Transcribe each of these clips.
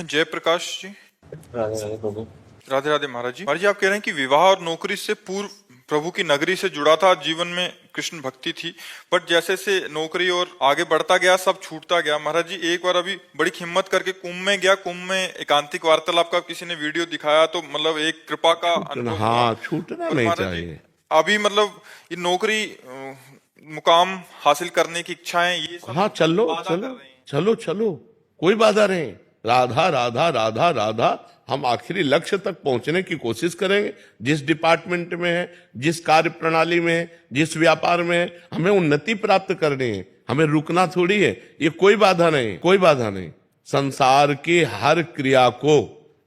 जय प्रकाश जी। राधे राधे प्रभु। राधे राधे महाराज जी। महाराज जी, आप कह रहे हैं कि विवाह और नौकरी से पूर्व प्रभु की नगरी से जुड़ा था, जीवन में कृष्ण भक्ति थी, बट जैसे से नौकरी और आगे बढ़ता गया सब छूटता गया। महाराज जी, एक बार अभी बड़ी हिम्मत करके कुंभ में गया, कुंभ में एकांतिक वार्तालाप का किसी ने वीडियो दिखाया तो मतलब एक कृपा का छूटना, अनुभव हुआ। हाँ, छूटना और नहीं महाराज जी, चाहिए। अभी मतलब ये नौकरी मुकाम हासिल करने की इच्छाएं ये सब हाँ, चलो बाधा कर चलो रही हैं। चलो चलो, कोई बाधा नहीं। राधा राधा राधा राधा, हम आखिरी लक्ष्य तक पहुंचने की कोशिश करेंगे। जिस डिपार्टमेंट में है, जिस कार्य प्रणाली में है, जिस व्यापार में है, हमें उन्नति प्राप्त करनी है, हमें रुकना थोड़ी है। ये कोई बाधा नहीं, कोई बाधा नहीं। संसार की हर क्रिया को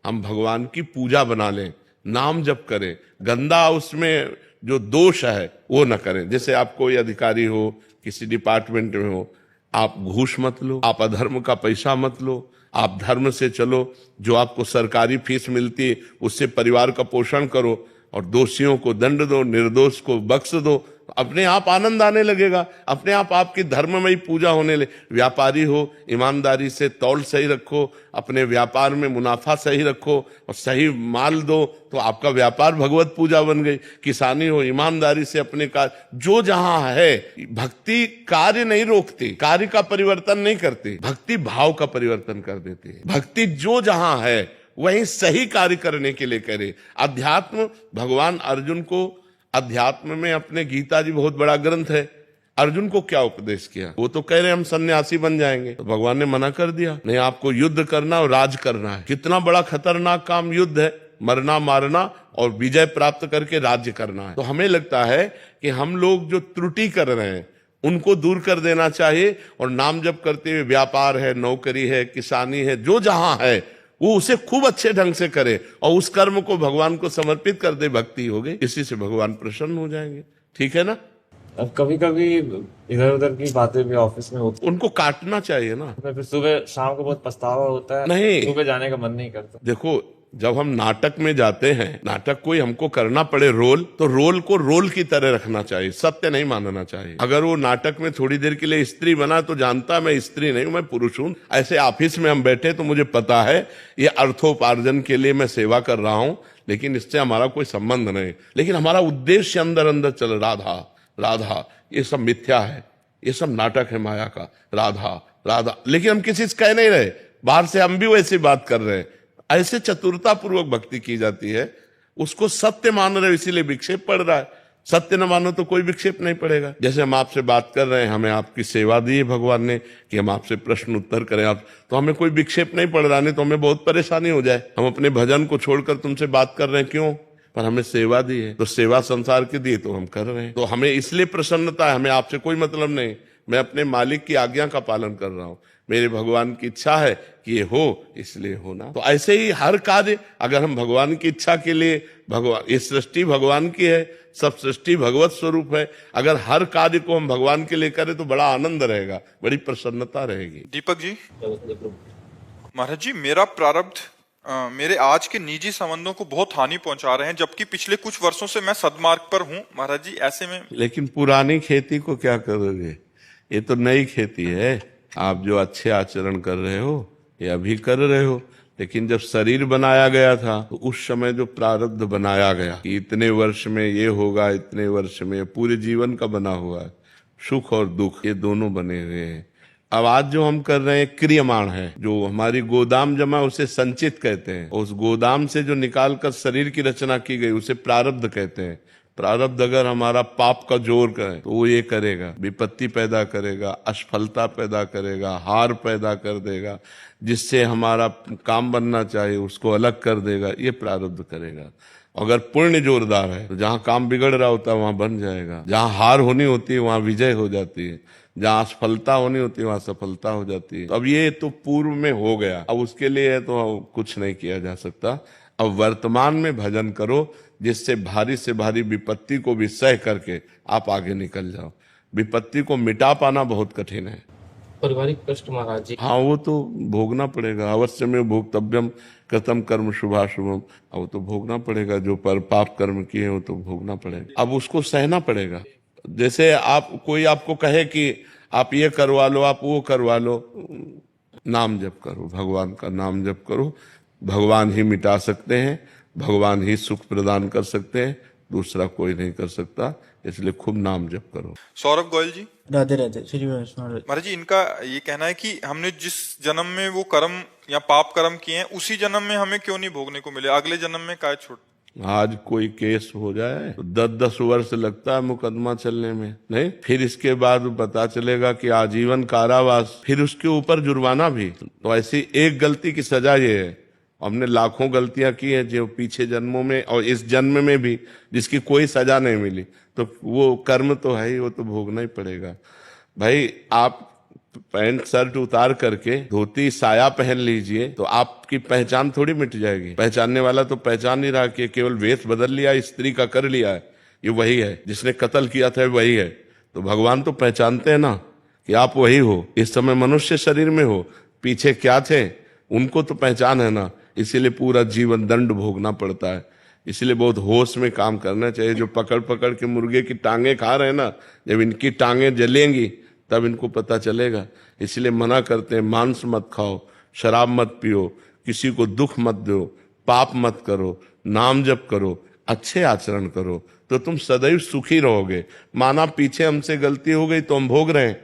हम भगवान की पूजा बना लें, नाम जप करें, गंदा उसमें जो दोष है वो न करें। जैसे आप कोई अधिकारी हो, किसी डिपार्टमेंट में हो, आप घूस मत लो, आप अधर्म का पैसा मत लो, आप धर्म से चलो। जो आपको सरकारी फीस मिलती है उससे परिवार का पोषण करो और दोषियों को दंड दो, निर्दोष को बख्श दो। अपने आप आनंद आने लगेगा, अपने आप आपकी धर्ममयी पूजा होने लगे। व्यापारी हो, ईमानदारी से तौल सही रखो, अपने व्यापार में मुनाफा सही रखो और सही माल दो तो आपका व्यापार भगवत पूजा बन गई। किसानी हो, ईमानदारी से अपने कार्य, जो जहां है, भक्ति कार्य नहीं रोकती, कार्य का परिवर्तन नहीं करती, भक्ति भाव का परिवर्तन कर देती है। भक्ति जो जहां है वहीं सही कार्य करने के लिए करे। अध्यात्म, भगवान अर्जुन को अध्यात्म में, अपने गीता जी बहुत बड़ा ग्रंथ है, अर्जुन को क्या उपदेश किया? वो तो कह रहे हम सन्यासी बन जाएंगे, तो भगवान ने मना कर दिया, नहीं, आपको युद्ध करना और राज करना है। कितना बड़ा खतरनाक काम युद्ध है, मरना मारना और विजय प्राप्त करके राज्य करना है। तो हमें लगता है कि हम लोग जो त्रुटि कर रहे हैं उनको दूर कर देना चाहिए और नाम जप करते हुए व्यापार है, नौकरी है, किसानी है, जो जहां है वो उसे खूब अच्छे ढंग से करे और उस कर्म को भगवान को समर्पित कर दे। भक्ति हो गई, इसी से भगवान प्रसन्न हो जाएंगे। ठीक है ना? अब कभी कभी इधर उधर की बातें भी ऑफिस में होती उनको काटना चाहिए ना। है, फिर सुबह शाम को बहुत पछतावा होता है, नहीं। सुबह जाने का मन नहीं करता। देखो, जब हम नाटक में जाते हैं, नाटक कोई हमको करना पड़े रोल, तो रोल को रोल की तरह रखना चाहिए, सत्य नहीं मानना चाहिए। अगर वो नाटक में थोड़ी देर के लिए स्त्री बना तो जानता मैं स्त्री नहीं हूं, मैं पुरुष हूं। ऐसे ऑफिस में हम बैठे तो मुझे पता है ये अर्थोपार्जन के लिए मैं सेवा कर रहा हूं, लेकिन इससे हमारा कोई संबंध नहीं। लेकिन हमारा उद्देश्य अंदर अंदर चल, राधा राधा, ये सब मिथ्या है, ये सब नाटक है माया का। राधा राधा, लेकिन हम किसी से कह नहीं रहे, बाहर से हम भी वैसी बात कर रहे हैं। ऐसे चतुरता पूर्वक भक्ति की जाती है। उसको सत्य मान रहे हो इसीलिए विक्षेप पड़ रहा है। सत्य न मानो तो कोई विक्षेप नहीं पड़ेगा। जैसे हम आपसे बात कर रहे हैं, हमें आपकी सेवा दी है भगवान ने कि हम आपसे प्रश्न उत्तर करें, आप तो हमें कोई विक्षेप नहीं पड़ रहा, नहीं तो हमें बहुत परेशानी हो जाए। हम अपने भजन को छोड़कर तुमसे बात कर रहे हैं, क्यों? पर हमें सेवा दी है, तो सेवा संसार की दी तो हम कर रहे हैं। तो हमें इसलिए प्रसन्नता है, हमें आपसे कोई मतलब नहीं। मैं अपने मालिक की आज्ञा का पालन कर रहा हूं, मेरे भगवान की इच्छा है कि ये हो, इसलिए होना। तो ऐसे ही हर कार्य अगर हम भगवान की इच्छा के लिए, भगवान, ये सृष्टि भगवान की है, सब सृष्टि भगवत स्वरूप है, अगर हर कार्य को हम भगवान के लिए करें तो बड़ा आनंद रहेगा, बड़ी प्रसन्नता रहेगी। दीपक जी, महाराज जी, मेरा प्रारब्ध मेरे आज के निजी संबंधों को बहुत हानि पहुंचा रहे हैं, जबकि पिछले कुछ वर्षों से मैं सद्मार्ग पर हूं। महाराज जी, ऐसे में लेकिन पुरानी खेती को क्या करोगे? ये तो नई खेती है। आप जो अच्छे आचरण कर रहे हो ये अभी कर रहे हो, लेकिन जब शरीर बनाया गया था तो उस समय जो प्रारब्ध बनाया गया कि इतने वर्ष में ये होगा, इतने वर्ष में, पूरे जीवन का बना हुआ है, सुख और दुख ये दोनों बने हुए हैं। अब आज जो हम कर रहे हैं क्रियमाण है, जो हमारी गोदाम जमा उसे संचित कहते हैं। उस गोदाम से जो निकाल कर शरीर की रचना की गई उसे प्रारब्ध कहते हैं। प्रारब्ध अगर हमारा पाप का जोर करे तो वो ये करेगा, विपत्ति पैदा करेगा, असफलता पैदा करेगा, हार पैदा कर देगा, जिससे हमारा काम बनना चाहिए उसको अलग कर देगा, ये प्रारब्ध करेगा। अगर पुण्य जोरदार है तो जहां काम बिगड़ रहा होता है वहां बन जाएगा, जहां हार होनी होती है वहां विजय हो जाती है, जहां असफलता होनी होती है वहां सफलता हो जाती है। अब ये तो पूर्व में हो गया, अब उसके लिए तो कुछ नहीं किया जा सकता। अब वर्तमान में भजन करो, जिससे भारी से भारी विपत्ति को भी सह करके आप आगे निकल जाओ। विपत्ति को मिटा पाना बहुत कठिन है। पारिवारिक कष्ट महाराज जी, हाँ, वो तो भोगना पड़ेगा। अवश्य में भोक्तव्यम कृतम कर्म शुभाशुभम, अब वो तो भोगना पड़ेगा। जो पर पाप कर्म किए वो तो भोगना पड़ेगा, अब उसको सहना पड़ेगा। जैसे आप, कोई आपको कहे कि आप ये करवा लो, आप वो करवा लो, नाम जप करो, भगवान का नाम जप करो। भगवान ही मिटा सकते हैं, भगवान ही सुख प्रदान कर सकते हैं, दूसरा कोई नहीं कर सकता। इसलिए खूब नाम जप करो। सौरभ गोयल जी, राधे राधे श्री महाराज। महाराज जी, इनका ये कहना है कि हमने जिस जन्म में वो कर्म या पाप कर्म किए हैं उसी जन्म में हमें क्यों नहीं भोगने को मिले, अगले जन्म में काय छूट। आज कोई केस हो जाए तो 10-10 वर्ष लगता है मुकदमा चलने में, नहीं? फिर इसके बाद पता चलेगा कि आजीवन कारावास, फिर उसके ऊपर जुर्माना भी। तो ऐसी एक गलती की सजा ये है। हमने लाखों गलतियां की है जो पिछले जन्मों में और इस जन्म में भी, जिसकी कोई सजा नहीं मिली। तो वो कर्म तो है ही, वो तो भोगना ही पड़ेगा। भाई, आप पैंट शर्ट उतार करके धोती साया पहन लीजिए तो आपकी पहचान थोड़ी मिट जाएगी। पहचानने वाला तो पहचान नहीं रहा कि केवल वेश बदल लिया, स्त्री का कर लिया है, ये वही है जिसने कत्ल किया था, वही है। तो भगवान तो पहचानते हैं ना कि आप वही हो, इस समय मनुष्य शरीर में हो, पीछे क्या थे उनको तो पहचान है ना। इसीलिए पूरा जीवन दंड भोगना पड़ता है। इसलिए बहुत होश में काम करना चाहिए। जो पकड़ पकड़ के मुर्गे की टांगे खा रहे हैं ना, जब इनकी टांगे जलेंगी तब इनको पता चलेगा। इसलिए मना करते हैं, मांस मत खाओ, शराब मत पियो, किसी को दुख मत दो, पाप मत करो, नाम जप करो, अच्छे आचरण करो, तो तुम सदैव सुखी रहोगे। माना पीछे हमसे गलती हो गई तो हम भोग रहे हैं,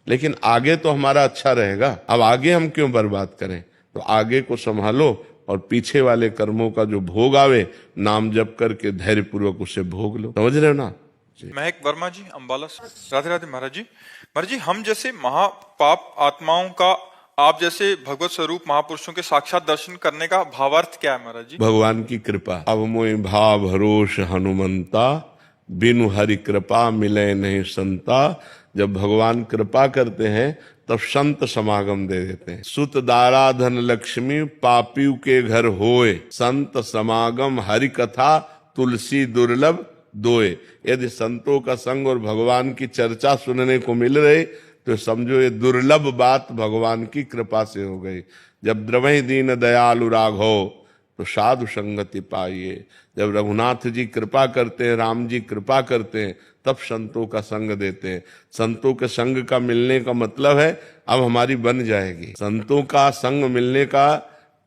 लेकिन आगे तो हमारा अच्छा रहेगा। अब आगे हम क्यों बर्बाद करें? तो आगे को संभालो और पीछे वाले कर्मों का जो भोग आवे, नाम जप करके धैर्य पूर्वक उसे भोग लो। समझ रहे हो ना? महक वर्मा जी, अंबाला से। राधे राधे महाराज जी। महाराज जी, हम जैसे महापाप आत्माओं का आप जैसे भगवत स्वरूप महापुरुषों के साक्षात दर्शन करने का भावार्थ क्या है महाराज जी? भगवान की कृपा। अब मोहि भाव भरोस हनुमंता, बिनु हरि कृपा मिले नहीं संता। जब भगवान कृपा करते हैं तब संत समागम दे देते हैं। सुत दारा धन लक्ष्मी पापियों के घर होए, संत समागम हरि कथा तुलसी दुर्लभ दोए। यदि संतों का संग और भगवान की चर्चा सुनने को मिल रही तो समझो ये दुर्लभ बात भगवान की कृपा से हो गई। जब द्रवहि दीन दयालु राघव तो साधु संगति पाइए। जब रघुनाथ जी कृपा करते हैं, राम जी कृपा करते हैं, तब संतों का संग देते हैं। संतों के संग का मिलने का मतलब है अब हमारी बन जाएगी। संतों का संग मिलने का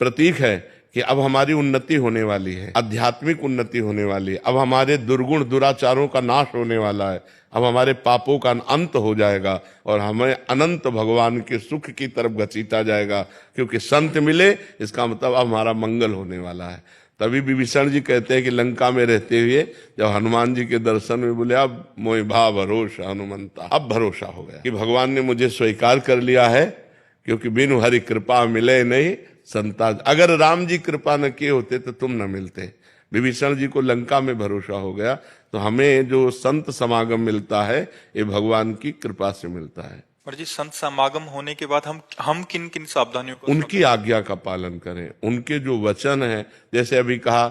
प्रतीक है कि अब हमारी उन्नति होने वाली है, आध्यात्मिक उन्नति होने वाली है। अब हमारे दुर्गुण दुराचारों का नाश होने वाला है, अब हमारे पापों का अंत हो जाएगा और हमें अनंत भगवान के सुख की तरफ घसीटा जाएगा। क्योंकि संत मिले, इसका मतलब अब हमारा मंगल होने वाला है। तभी विभीषण जी कहते हैं कि लंका में रहते हुए जब हनुमान जी के दर्शन में बोले, अब मोहि भाव भरोसा हनुमंता, अब भरोसा हो गया कि भगवान ने मुझे स्वीकार कर लिया है, क्योंकि बिनु हरि कृपा मिले नहीं संता। अगर राम जी कृपा न किए होते तो तुम न मिलते। विभीषण जी को लंका में भरोसा हो गया। तो हमें जो संत समागम मिलता है ये भगवान की कृपा से मिलता है। पर जी, संत समागम होने के बाद हम किन किन सावधानियों को, उनकी आज्ञा का पालन करें। उनके जो वचन है, जैसे अभी कहा,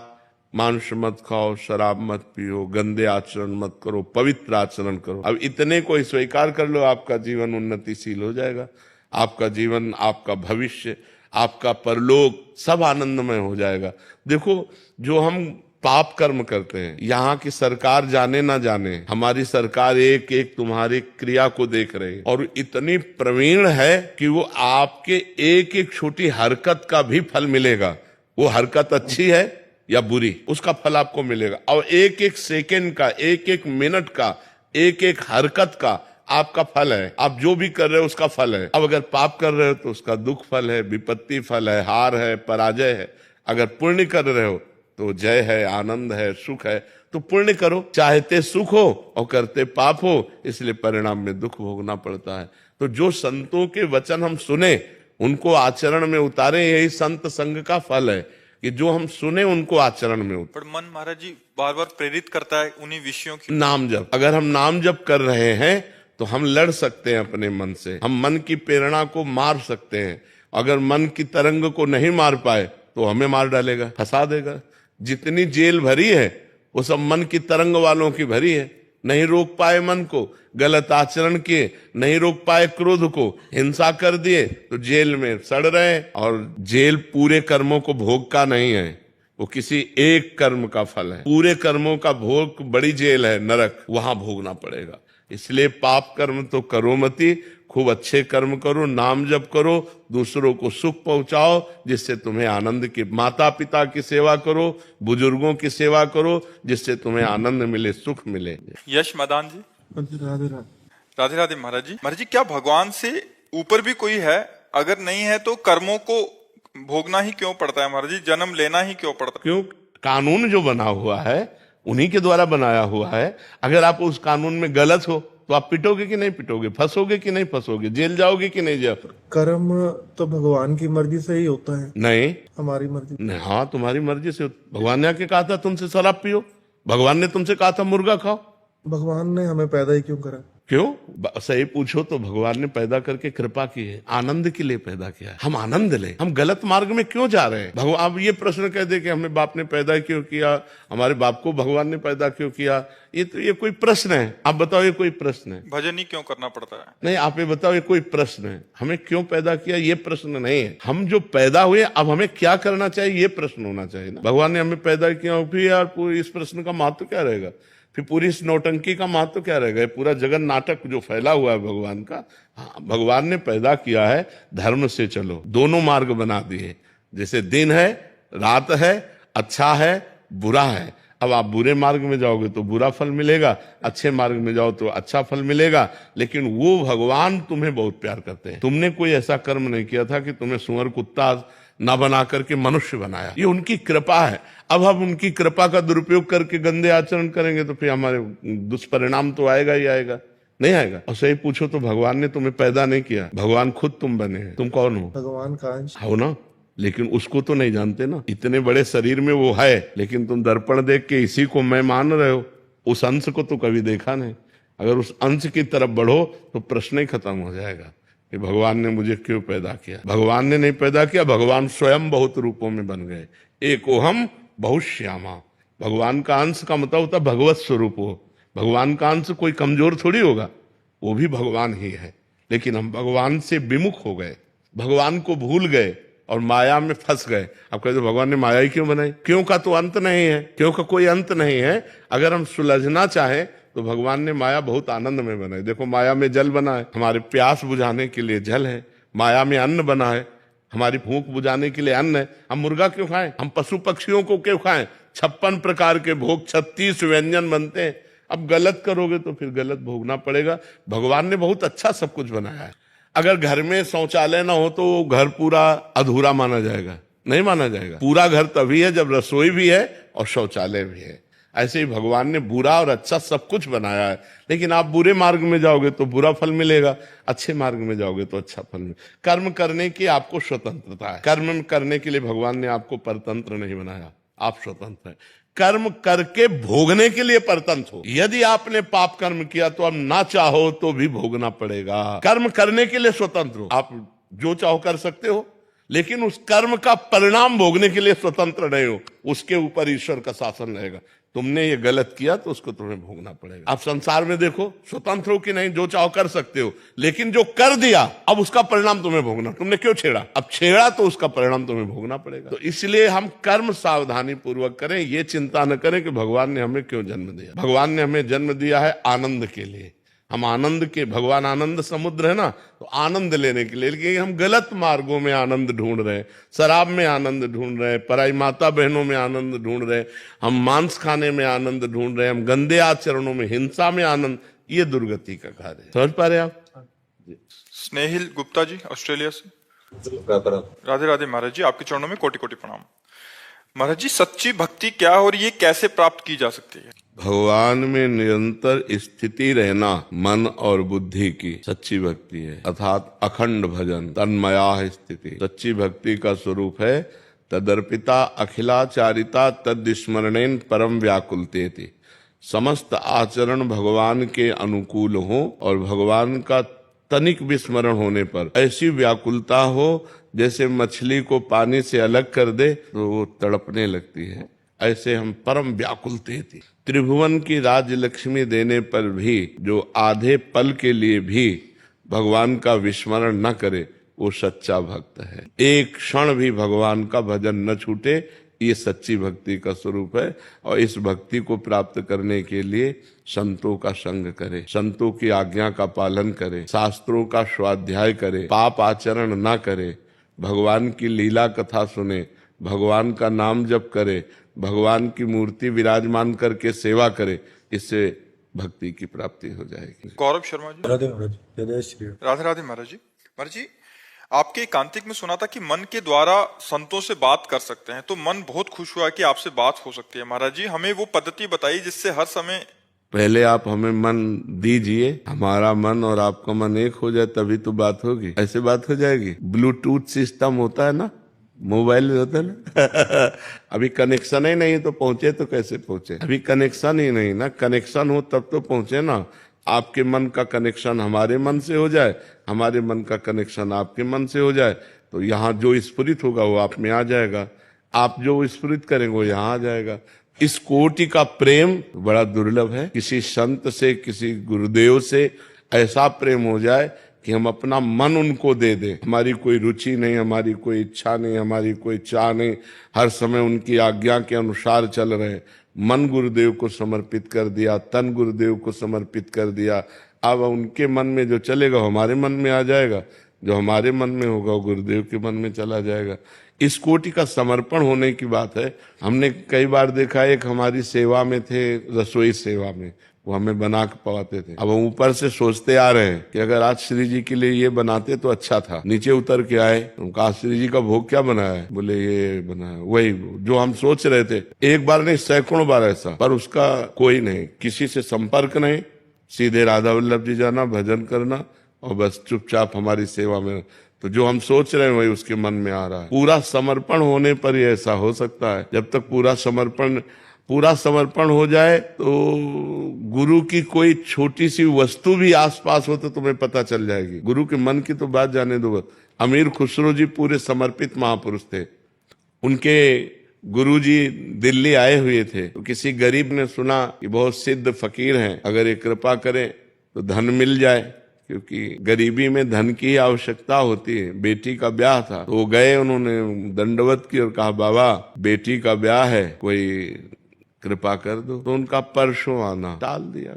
मांस मत खाओ, शराब मत पियो, गंदे आचरण मत करो, पवित्र आचरण करो। अब इतने को स्वीकार कर लो, आपका जीवन उन्नतिशील हो जाएगा। आपका जीवन, आपका भविष्य, आपका परलोक सब आनंदमय हो जाएगा। देखो, जो हम पाप कर्म करते हैं, यहाँ की सरकार जाने ना जाने, हमारी सरकार एक एक तुम्हारी क्रिया को देख रही है और इतनी प्रवीण है कि वो आपके एक एक छोटी हरकत का भी फल मिलेगा। वो हरकत अच्छी है या बुरी, उसका फल आपको मिलेगा। और एक एक सेकंड का, एक एक मिनट का, एक एक हरकत का आपका फल है। आप जो भी कर रहे हो उसका फल है। अब अगर पाप कर रहे हो तो उसका दुख फल है, विपत्ति फल है, हार है, पराजय है। अगर पुण्य कर रहे हो तो जय है, आनंद है, सुख है। तो पुण्य करो, चाहते सुख हो और करते पाप हो, इसलिए परिणाम में दुख भोगना पड़ता है। तो जो संतों के वचन हम सुने, उनको आचरण में उतारे, यही संत संग का फल है कि जो हम सुने उनको आचरण में उतारे। पर मन महाराज जी बार बार प्रेरित करता है उन्हीं विषयों की। नाम जप, अगर हम नाम जप कर रहे हैं तो हम लड़ सकते हैं अपने मन से, हम मन की प्रेरणा को मार सकते हैं। अगर मन की तरंग को नहीं मार पाए तो हमें मार डालेगा, फंसा देगा। जितनी जेल भरी है वो सब मन की तरंग वालों की भरी है। नहीं रोक पाए मन को, गलत आचरण किए, नहीं रोक पाए क्रोध को, हिंसा कर दिए तो जेल में सड़ रहे हैं। और जेल पूरे कर्मों को भोग का नहीं है, वो किसी एक कर्म का फल है। पूरे कर्मों का भोग बड़ी जेल है, नरक, वहां भोगना पड़ेगा। इसलिए पाप कर्म तो करो मती, खूब अच्छे कर्म करो, नाम जप करो, दूसरों को सुख पहुंचाओ, जिससे तुम्हें आनंद की, माता पिता की सेवा करो, बुजुर्गों की सेवा करो, जिससे तुम्हें आनंद मिले, सुख मिले। यश मदान जी। राधे राधे। राधे राधे महाराज जी। महाराज जी, क्या भगवान से ऊपर भी कोई है? अगर नहीं है तो कर्मों को भोगना ही क्यों पड़ता है महाराज जी? जन्म लेना ही क्यों पड़ता है? क्यों? कानून जो बना हुआ है उन्हीं के द्वारा बनाया हुआ है। अगर आप उस कानून में गलत हो तो आप पिटोगे कि नहीं पिटोगे, फंसोगे कि नहीं फंसोगे, जेल जाओगे कि नहीं जाओगे? कर्म तो भगवान की मर्जी से ही होता है, नहीं, हमारी मर्जी। नहीं, हाँ तुम्हारी मर्जी से। भगवान ने आके कहा था तुमसे शराब पियो, भगवान ने तुमसे कहा था मुर्गा खाओ। भगवान ने हमें पैदा ही क्यों करा? क्यों? सही पूछो तो भगवान ने पैदा करके कृपा की है, आनंद के लिए पैदा किया है। हम आनंद लें, हम गलत मार्ग में क्यों जा रहे हैं? भगवान अब ये प्रश्न कह दे कि हमें बाप ने पैदा क्यों किया, हमारे बाप को भगवान ने पैदा क्यों किया, ये कोई प्रश्न है? आप बताओ, ये कोई प्रश्न है? भजन ही क्यों करना पड़ता है? नहीं, आप ये बताओ, ये कोई प्रश्न है? हमें क्यों पैदा किया, ये प्रश्न नहीं है। हम जो पैदा हुए, अब हमें क्या करना चाहिए, ये प्रश्न होना चाहिए ना। भगवान ने हमें पैदा किया, फिर यार इस प्रश्न का महत्व क्या रहेगा? फिर पूरी इस नौटंकी का महत्व क्या रहेगा? पूरा जगन नाटक जो फैला हुआ है भगवान का। हाँ, भगवान ने पैदा किया है, धर्म से चलो, दोनों मार्ग बना दिए। जैसे दिन है, रात है, अच्छा है, बुरा है। अब आप बुरे मार्ग में जाओगे तो बुरा फल मिलेगा, अच्छे मार्ग में जाओ तो अच्छा फल मिलेगा। लेकिन वो भगवान तुम्हें बहुत प्यार करते हैं। तुमने कोई ऐसा कर्म नहीं किया था कि तुम्हें सुअर कुत्ता ना बना करके मनुष्य बनाया। ये उनकी कृपा है। अब हम उनकी कृपा का दुरुपयोग करके गंदे आचरण करेंगे तो फिर हमारे दुष्परिणाम तो आएगा ही आएगा, नहीं आएगा? और सही पूछो तो भगवान ने तुम्हें पैदा नहीं किया, भगवान खुद तुम बने हैं। तुम कौन हो? भगवान का अंश हो ना, लेकिन उसको तो नहीं जानते ना। इतने बड़े शरीर में वो है, लेकिन तुम दर्पण देख के इसी को मैं मान रहे हो, उस अंश को तो कभी देखा नहीं। अगर उस अंश की तरफ बढ़ो तो प्रश्न ही खत्म हो जाएगा कि भगवान ने मुझे क्यों पैदा किया। भगवान ने नहीं पैदा किया, भगवान स्वयं बहुत रूपों में बन गए। एकोहम बहुत श्यामा। भगवान का अंश का मतलब होता भगवत स्वरूप हो। भगवान का अंश कोई कमजोर थोड़ी होगा, वो भी भगवान ही है। लेकिन हम भगवान से विमुख हो गए, भगवान को भूल गए और माया में फंस गए। अब कहते भगवान ने माया ही क्यों बनाई? क्यों का तो अंत नहीं है, क्यों का कोई अंत नहीं है। अगर हम सुलझना चाहें तो भगवान ने माया बहुत आनंद में बनाई। देखो, माया में जल बना है, हमारे प्यास बुझाने के लिए जल है। माया में अन्न बना है, हमारी भूख बुझाने के लिए अन्न है। हम मुर्गा क्यों खाएं? हम पशु पक्षियों को क्यों खाएं? 56 प्रकार के भोग, 36 व्यंजन बनते हैं। अब गलत करोगे तो फिर गलत भोगना पड़ेगा। भगवान ने बहुत अच्छा सब कुछ बनाया है। अगर घर में शौचालय ना हो तो घर पूरा अधूरा माना जाएगा? नहीं माना जाएगा। पूरा घर तभी है जब रसोई भी है और शौचालय भी है। ऐसे ही भगवान ने बुरा और अच्छा सब कुछ बनाया है। लेकिन आप बुरे मार्ग में जाओगे तो बुरा फल मिलेगा, अच्छे मार्ग में जाओगे तो अच्छा फल मिलेगा। कर्म करने की आपको स्वतंत्रता है। कर्म करने के लिए भगवान ने आपको परतंत्र नहीं बनाया, आप स्वतंत्र हैं। कर्म करके भोगने के लिए परतंत्र हो। यदि आपने पाप कर्म किया तो अब ना चाहो तो भी भोगना पड़ेगा। कर्म करने के लिए स्वतंत्र हो, आप जो चाहो कर सकते हो, लेकिन उस कर्म का परिणाम भोगने के लिए स्वतंत्र नहीं हो। उसके ऊपर ईश्वर का शासन रहेगा। तुमने ये गलत किया तो उसको तुम्हें भोगना पड़ेगा। आप संसार में देखो, स्वतंत्र हो कि नहीं, जो चाहो कर सकते हो, लेकिन जो कर दिया अब उसका परिणाम तुम्हें भोगना। तुमने क्यों छेड़ा? अब छेड़ा तो उसका परिणाम तुम्हें भोगना पड़ेगा। तो इसलिए हम कर्म सावधानी पूर्वक करें, ये चिंता न करें कि भगवान ने हमें क्यों जन्म दिया। भगवान ने हमें जन्म दिया है आनंद के लिए। हम आनंद के, भगवान आनंद समुद्र है ना, तो आनंद लेने के लिए। लेकिन हम गलत मार्गों में आनंद ढूंढ रहे हैं, शराब में आनंद ढूंढ रहे हैं, पराई माता बहनों में आनंद ढूंढ रहे हैं, हम मांस खाने में आनंद ढूंढ रहे हैं, हम गंदे आचरणों में, हिंसा में आनंद। ये दुर्गति का कार्य है। समझ पा रहे आप? स्नेहिल गुप्ता जी, ऑस्ट्रेलिया से। राधे राधे महाराज जी, आपके चरणों में कोटि कोटि प्रणाम। महाराज जी, सच्ची भक्ति क्या है और ये कैसे प्राप्त की जा सकती है? भगवान में निरंतर स्थिति रहना मन और बुद्धि की सच्ची भक्ति है, अर्थात अखंड भजन, तन्मया स्थिति। सच्ची भक्ति का स्वरूप है तदर्पिता अखिलाचारिता तद्स्मरणेन परम व्याकुलतेति। समस्त आचरण भगवान के अनुकूल हो और भगवान का तनिक विस्मरण होने पर ऐसी व्याकुलता हो जैसे मछली को पानी से अलग कर दे तो वो तड़पने लगती है। ऐसे हम परम व्याकुलते थे। त्रिभुवन की राजलक्ष्मी देने पर भी जो आधे पल के लिए भी भगवान का विस्मरण न करे वो सच्चा भक्त है। एक क्षण भी भगवान का भजन न छूटे, ये सच्ची भक्ति का स्वरूप है। और इस भक्ति को प्राप्त करने के लिए संतों का संग करे, संतों की आज्ञा का पालन करे, शास्त्रों का स्वाध्याय करे, पाप आचरण ना करे, भगवान की लीला कथा सुने, भगवान का नाम जप करे, भगवान की मूर्ति विराजमान करके सेवा करे, इससे भक्ति की प्राप्ति हो जाएगी। गौरव शर्मा जी। राधे महाराज, जय श्री राम। राधे राधे महाराज जी। महाराज जी, आपके एकांतिक में सुना था कि मन के द्वारा संतों से बात कर सकते हैं, तो मन बहुत खुश हुआ कि आपसे बात हो सकती है। महाराज जी, हमें वो पद्धति बताइए जिससे हर समय। पहले आप हमें मन दीजिए, हमारा मन और आपका मन एक हो जाए, तभी तो बात होगी। ऐसे बात हो जाएगी? ब्लूटूथ सिस्टम होता है ना, मोबाइल में होता है ना अभी कनेक्शन ही नहीं तो पहुंचे तो कैसे पहुंचे? अभी कनेक्शन ही नहीं ना, कनेक्शन हो तब तो पहुंचे ना। आपके मन का कनेक्शन हमारे मन से हो जाए, हमारे मन का कनेक्शन आपके मन से हो जाए, तो यहाँ जो स्फुरित होगा वो आप में आ जाएगा, आप जो स्फुरित करेंगे वो यहाँ आ जाएगा। इस कोटि का प्रेम बड़ा दुर्लभ है। किसी संत से, किसी गुरुदेव से ऐसा प्रेम हो जाए कि हम अपना मन उनको दे दें। हमारी कोई रुचि नहीं, हमारी कोई इच्छा नहीं, हमारी कोई चाह नहीं, हर समय उनकी आज्ञा के अनुसार चल रहे। मन गुरुदेव को समर्पित कर दिया, तन गुरुदेव को समर्पित कर दिया। अब उनके मन में जो चलेगा हमारे मन में आ जाएगा, जो हमारे मन में होगा वो गुरुदेव के मन में चला जाएगा। इस कोटि का समर्पण होने की बात है। हमने कई बार देखा, एक हमारी सेवा में थे, रसोई सेवा में, वो हमें बना के पवाते थे। अब हम ऊपर से सोचते आ रहे हैं कि अगर आज श्री जी के लिए ये बनाते तो अच्छा था। नीचे उतर के आए, उनका श्री जी का भोग क्या बनाया है? बोले ये बनाया, वही जो हम सोच रहे थे। एक बार नहीं, सैकड़ों बार ऐसा, पर उसका कोई नहीं, किसी से संपर्क नहीं, सीधे राधा वल्लभ जी जाना, भजन करना और बस चुपचाप हमारी सेवा में। तो जो हम सोच रहे हैं वही उसके मन में आ रहा है। पूरा समर्पण होने पर ही ऐसा हो सकता है। जब तक पूरा समर्पण हो जाए तो गुरु की कोई छोटी सी वस्तु भी आसपास हो तो तुम्हें पता चल जाएगी। गुरु के मन की तो बात जाने दो। अमीर खुसरो जी पूरे समर्पित महापुरुष थे। उनके गुरुजी दिल्ली आए हुए थे, तो किसी गरीब ने सुना कि बहुत सिद्ध फकीर हैं, अगर ये कृपा करें तो धन मिल जाए, क्योंकि गरीबी में धन की आवश्यकता होती है। बेटी का ब्याह था, तो वो गए, उन्होंने दंडवत की और कहा, बाबा बेटी का ब्याह है, कोई कृपा कर दो। तो उनका परसों आना टाल दिया।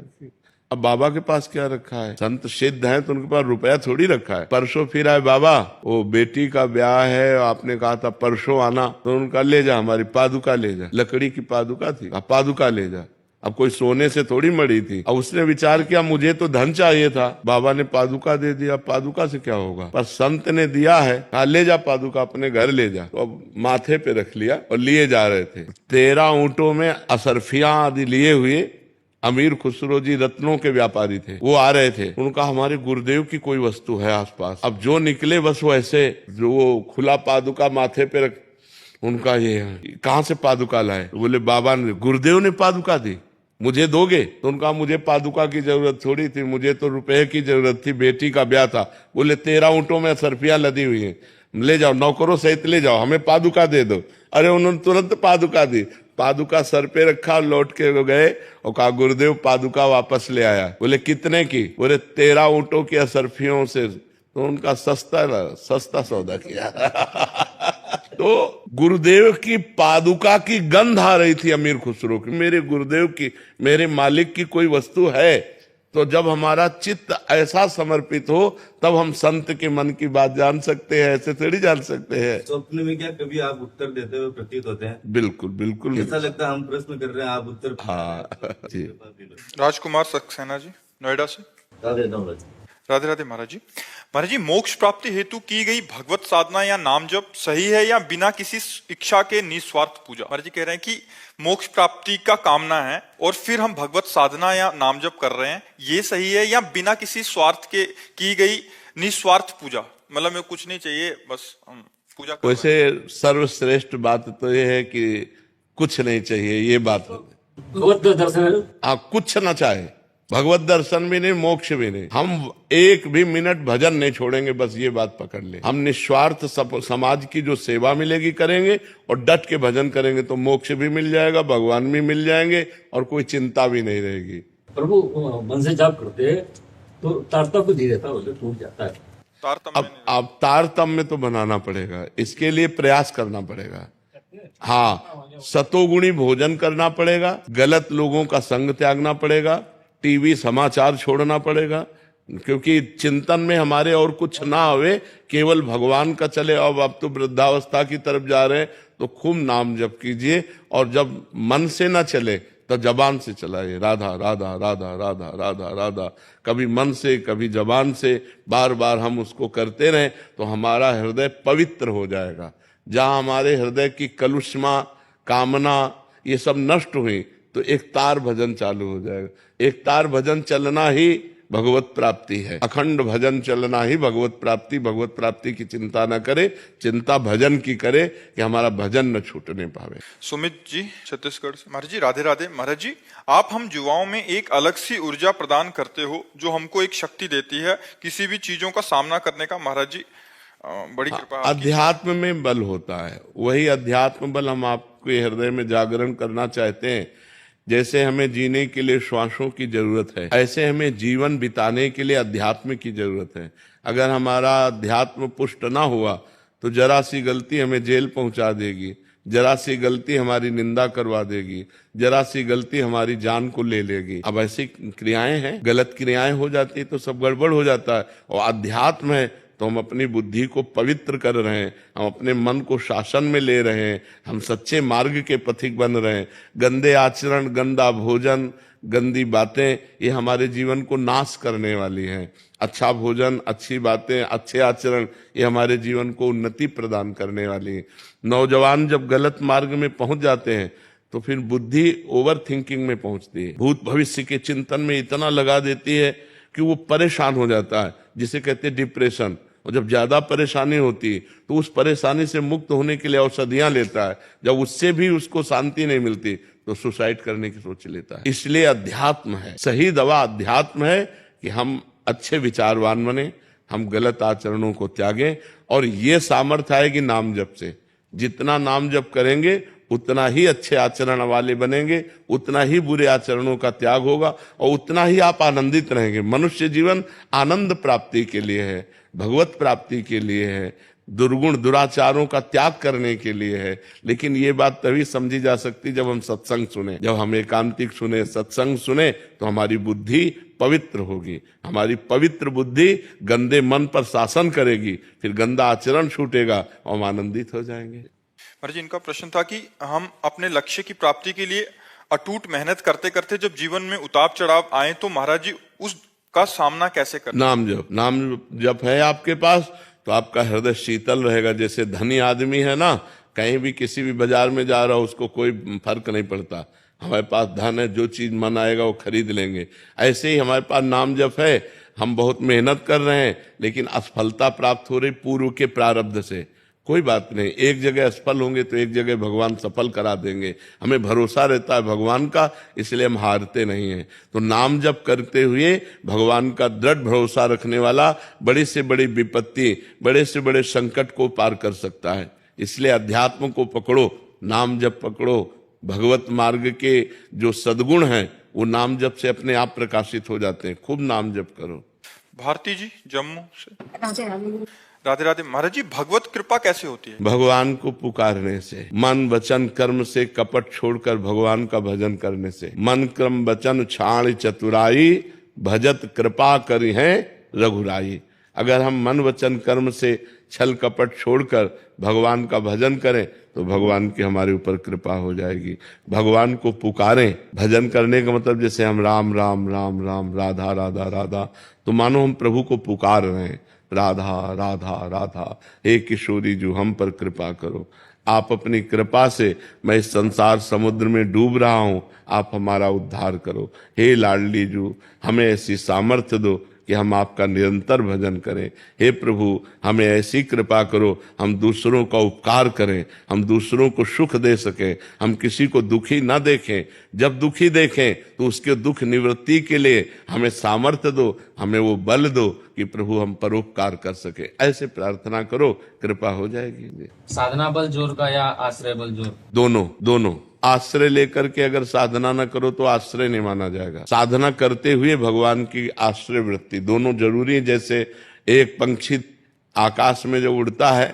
अब बाबा के पास क्या रखा है? संत सिद्ध हैं तो उनके पास रुपया थोड़ी रखा है। परसों फिर आए, बाबा वो बेटी का ब्याह है, आपने कहा था परसों आना। तो उनका, ले जा, हमारी पादुका ले जा। लकड़ी की पादुका थी, पादुका ले जा। अब कोई सोने से थोड़ी मड़ी थी। अब उसने विचार किया, मुझे तो धन चाहिए था, बाबा ने पादुका दे दिया, पादुका से क्या होगा? पर संत ने दिया है, कहा ले जा पादुका, अपने घर ले जा। तो अब माथे पे रख लिया और लिए जा रहे थे। 13 ऊंटों में असरफियां आदि लिए हुए अमीर खुसरो जी रत्नों के व्यापारी थे, वो आ रहे थे। उनका, हमारे गुरुदेव की कोई वस्तु है आसपास? अब जो निकले बस वो ऐसे, जो वो खुला पादुका माथे पे रख, उनका ये कहां से पादुका लाए? बोले बाबा ने, गुरुदेव ने पादुका दी, मुझे दोगे? तो उनका, मुझे पादुका की जरूरत थोड़ी थी, मुझे तो रुपए की जरूरत थी, बेटी का ब्याह था। बोले 13 ऊंटों में सरफियां लदी हुई हैं, ले जाओ, नौकरों सहित ले जाओ, हमें पादुका दे दो। अरे उन्होंने तुरंत पादुका दी, पादुका सर पे रखा, लौट के गए और कहा, गुरुदेव पादुका वापस ले आया। बोले कितने की? बोले 13 ऊंटों की असरफियों से। तो उनका सस्ता सौदा किया तो गुरुदेव की पादुका की गंध आ रही थी अमीर खुसरो की, मेरे गुरुदेव की, मेरे मालिक की कोई वस्तु है। तो जब हमारा चित्त ऐसा समर्पित हो तब हम संत के मन की बात जान सकते हैं, ऐसे थोड़ी जान सकते हैं। स्वप्न में क्या कभी आप उत्तर देते हुए प्रतीत होते हैं? बिल्कुल बिल्कुल ऐसा लगता है हम प्रश्न कर रहे हैं, आप उत्तर। हाँ जी। राजकुमार सक्सेना जी, नोएडा से। राधे राधे महाराज जी। महाराज जी, मोक्ष प्राप्ति हेतु की गई भगवत साधना या नाम जप सही है या बिना किसी इच्छा के निस्वार्थ पूजा? महाराज जी कह रहे हैं कि मोक्ष प्राप्ति का कामना है और फिर हम भगवत साधना या नाम जप कर रहे हैं, ये सही है या बिना किसी स्वार्थ के की गई निस्वार्थ पूजा? मतलब में कुछ नहीं चाहिए, बस हम पूजा कर वैसे सर्वश्रेष्ठ बात तो ये है कि कुछ नहीं चाहिए, ये बात भगवत दर्शन। हाँ, कुछ ना चाहे, भगवत दर्शन भी नहीं, मोक्ष भी नहीं, हम एक भी मिनट भजन नहीं छोड़ेंगे, बस ये बात पकड़ ले। हम निस्वार्थ समाज की जो सेवा मिलेगी करेंगे और डट के भजन करेंगे तो मोक्ष भी मिल जाएगा, भगवान भी मिल जाएंगे और कोई चिंता भी नहीं रहेगी। प्रभु मन से जाप करते हैं तो तारतम्य नहीं रहता, उसे टूट जाता है। अब तारतम्य तो बनाना पड़ेगा, इसके लिए प्रयास करना पड़ेगा। हाँ, सतोगुणी भोजन करना पड़ेगा, गलत लोगों का संग त्यागना पड़ेगा, टीवी समाचार छोड़ना पड़ेगा, क्योंकि चिंतन में हमारे और कुछ ना होवे, केवल भगवान का चले। अब तो वृद्धावस्था की तरफ जा रहे हैं तो खूब नाम जप कीजिए, और जब मन से ना चले तो जबान से चलाइए, राधा राधा राधा राधा राधा राधा। कभी मन से कभी जबान से बार बार हम उसको करते रहें तो हमारा हृदय पवित्र हो जाएगा। जहां हमारे हृदय की कलुषमा, कामना ये सब नष्ट हुई तो एक तार भजन चालू हो जाएगा। एक तार भजन चलना ही भगवत प्राप्ति है। अखंड भजन चलना ही भगवत प्राप्ति। भगवत प्राप्ति की चिंता न करे, चिंता भजन की करे कि हमारा भजन न छूटने पावे। सुमित जी छत्तीसगढ़ से, महाराज जी राधे राधे। महाराज जी, आप हम युवाओं में एक अलग सी ऊर्जा प्रदान करते हो जो हमको एक शक्ति देती है किसी भी चीजों का सामना करने का। महाराज जी बड़ी कृपा आपकी। अध्यात्म में बल होता है, वही अध्यात्म बल हम आपके हृदय में जागरण करना चाहते हैं। जैसे हमें जीने के लिए श्वासों की जरूरत है, ऐसे हमें जीवन बिताने के लिए अध्यात्म की जरूरत है। अगर हमारा अध्यात्म पुष्ट ना हुआ तो जरा सी गलती हमें जेल पहुंचा देगी, जरा सी गलती हमारी निंदा करवा देगी, जरा सी गलती हमारी जान को ले लेगी। अब ऐसी क्रियाएं हैं, गलत क्रियाएं हो जाती तो सब गड़बड़ हो जाता है। और अध्यात्म है तो हम अपनी बुद्धि को पवित्र कर रहे हैं, हम अपने मन को शासन में ले रहे हैं, हम सच्चे मार्ग के पथिक बन रहे हैं। गंदे आचरण, गंदा भोजन, गंदी बातें ये हमारे जीवन को नाश करने वाली हैं। अच्छा भोजन, अच्छी बातें, अच्छे आचरण ये हमारे जीवन को उन्नति प्रदान करने वाली है। नौजवान जब गलत मार्ग में पहुंच जाते हैं तो फिर बुद्धि ओवर थिंकिंग में पहुंचती है, भूत भविष्य के चिंतन में इतना लगा देती है कि वो परेशान हो जाता है, जिसे कहते हैं डिप्रेशन। और जब ज्यादा परेशानी होती है तो उस परेशानी से मुक्त होने के लिए औषधियां लेता है। जब उससे भी उसको शांति नहीं मिलती तो सुसाइड करने की सोच लेता है। इसलिए अध्यात्म है, सही दवा अध्यात्म है कि हम अच्छे विचारवान बने, हम गलत आचरणों को त्यागें। और ये सामर्थ्य आएगी नाम जप से। जितना नाम जप करेंगे उतना ही अच्छे आचरण वाले बनेंगे, उतना ही बुरे आचरणों का त्याग होगा और उतना ही आप आनंदित रहेंगे। मनुष्य जीवन आनंद प्राप्ति के लिए है, भगवत प्राप्ति के लिए है, दुर्गुण दुराचारों का त्याग करने के लिए है। लेकिन ये बात तभी समझी जा सकती जब हम सत्संग सुने, जब हम एकांतिक सुने, सत्संग सुने तो हमारी बुद्धि पवित्र होगी। हमारी पवित्र बुद्धि गंदे मन पर शासन करेगी, फिर गंदा आचरण छूटेगा और हम आनंदित हो जाएंगे। महाराज जी, इनका प्रश्न था कि हम अपने लक्ष्य की प्राप्ति के लिए अटूट मेहनत करते करते जब जीवन में उतार चढ़ाव आए तो महाराज जी उसका सामना कैसे करें? नाम जप है आपके पास तो आपका हृदय शीतल रहेगा। जैसे धनी आदमी है ना, कहीं भी किसी भी बाजार में जा रहा हो उसको कोई फर्क नहीं पड़ता, हमारे पास धन है, जो चीज मन आएगा वो खरीद लेंगे। ऐसे ही हमारे पास नाम जप है, हम बहुत मेहनत कर रहे हैं लेकिन असफलता प्राप्त हो रही पूर्व के प्रारब्ध से। कोई बात नहीं, एक जगह असफल होंगे तो एक जगह भगवान सफल करा देंगे। हमें भरोसा रहता है भगवान का, इसलिए हम हारते नहीं हैं। तो नाम जप करते हुए भगवान का दृढ़ भरोसा रखने वाला बड़ी से बड़ी विपत्ति, बड़े से बड़े संकट को पार कर सकता है। इसलिए अध्यात्म को पकड़ो, नाम जप पकड़ो। भगवत मार्ग के जो सद्गुण हैं वो नाम जप से अपने आप प्रकाशित हो जाते हैं। खूब नाम जप करो। भारती जी जम्मू से, राधे राधे। महाराज जी, भगवत कृपा कैसे होती है? भगवान को पुकारने से, मन वचन कर्म से कपट छोड़कर भगवान का भजन करने से। मन क्रम वचन छाण चतुराई, भजत कृपा करी है रघुराई। अगर हम मन वचन कर्म से छल कपट छोड़कर भगवान का भजन करें तो भगवान की हमारे ऊपर कृपा हो जाएगी। भगवान को पुकारें। भजन करने का मतलब जैसे हम राम राम राम राम, राधा राधा राधा, तो मानो हम प्रभु को पुकार रहे हैं, राधा राधा राधा, हे किशोरी जो हम पर कृपा करो। आप अपनी कृपा से, मैं इस संसार समुद्र में डूब रहा हूं, आप हमारा उद्धार करो। हे लाडली जो, हमें ऐसी सामर्थ्य दो कि हम आपका निरंतर भजन करें। हे प्रभु, हमें ऐसी कृपा करो हम दूसरों का उपकार करें, हम दूसरों को सुख दे सकें, हम किसी को दुखी ना देखें। जब दुखी देखें तो उसके दुख निवृत्ति के लिए हमें सामर्थ्य दो, हमें वो बल दो कि प्रभु हम परोपकार कर सके। ऐसे प्रार्थना करो, कृपा हो जाएगी। साधना बल जोर का या आश्रय बल जोर? दोनों। आश्रय लेकर के अगर साधना न करो तो आश्रय नहीं माना जाएगा। साधना करते हुए भगवान की आश्रय वृत्ति, दोनों जरूरी है। जैसे एक पंछी आकाश में जब उड़ता है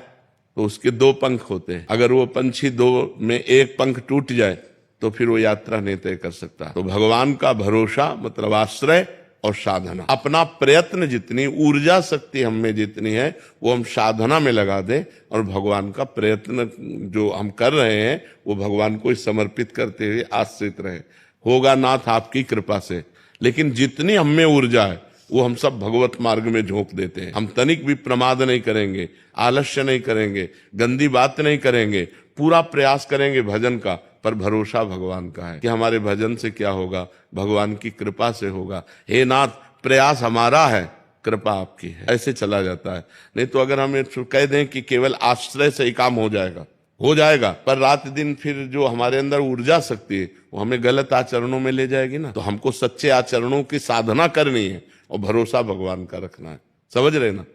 तो उसके दो पंख होते हैं। अगर वो पंछी दो में एक पंख टूट जाए तो फिर वो यात्रा नहीं तय कर सकता। तो भगवान का भरोसा मतलब आश्रय और साधना। अपना प्रयत्न जितनी ऊर्जा शक्ति हम में जितनी है वो हम साधना में लगा दें और भगवान का प्रयत्न जो हम कर रहे हैं वो भगवान को समर्पित करते हुए आश्रित रहे। होगा नाथ आपकी कृपा से। लेकिन जितनी हम में ऊर्जा है वो हम सब भगवत मार्ग में झोंक देते हैं। हम तनिक भी प्रमाद नहीं करेंगे, आलस्य नहीं करेंगे, गंदी बात नहीं करेंगे, पूरा प्रयास करेंगे भजन का, पर भरोसा भगवान का है कि हमारे भजन से क्या होगा, भगवान की कृपा से होगा। हे नाथ प्रयास हमारा है, कृपा आपकी है, ऐसे चला जाता है। नहीं तो अगर हम कह दें कि केवल आश्रय से ही काम हो जाएगा, पर रात दिन फिर जो हमारे अंदर ऊर्जा शक्ति है वो हमें गलत आचरणों में ले जाएगी ना। तो हमको सच्चे आचरणों की साधना करनी है और भरोसा भगवान का रखना है। समझ रहे ना?